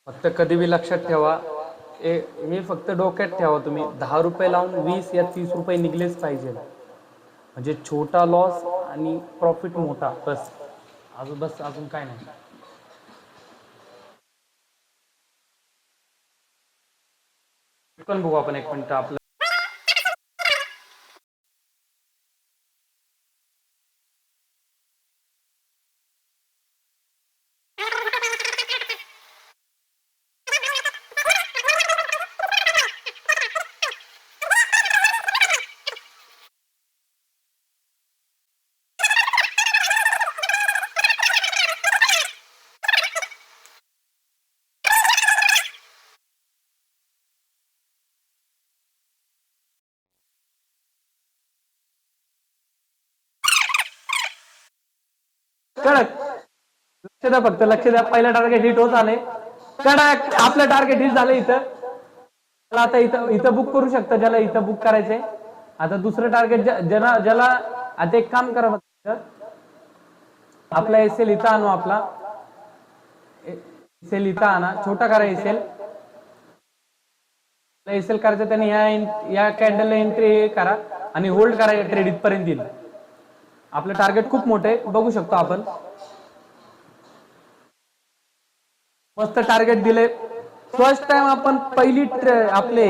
फक्त कधी बी लक्षात ठेवा, हे फक्त डोक्यात ठेवा तुम्ही, 10 रुपये लावून 20 या 30 रुपये निघलेच पाहिजे. म्हणजे छोटा लॉस आणि प्रॉफिट मोठा, बस अजून काय नाही. पण बघू आपण 1 मिनिट आपलं. कडक लक्ष द्या, फक्त लक्ष द्या. पहिला टार्गेट हिट होत आले. कडक आपलं टार्गेट हिट झालं इथं. आता इथं बुक करू शकता ज्याला इथं बुक करायचंय. आता दुसरं टार्गेट ज्याला आता एक काम करा, आपला एसएल इथं आणू. आपला एसएल इथं आणा, छोटा करा एसएल. एसएल करायचं त्यांनी या कॅन्डलला एंट्री करा आणि होल्ड करा ट्रेड इथपर्यंत येईल. आपलं टार्गेट खूप मोठं आहे, बघू शकतो आपण. मस्त टार्गेट दिले. फर्स्ट टाइम आपण पहिली आपले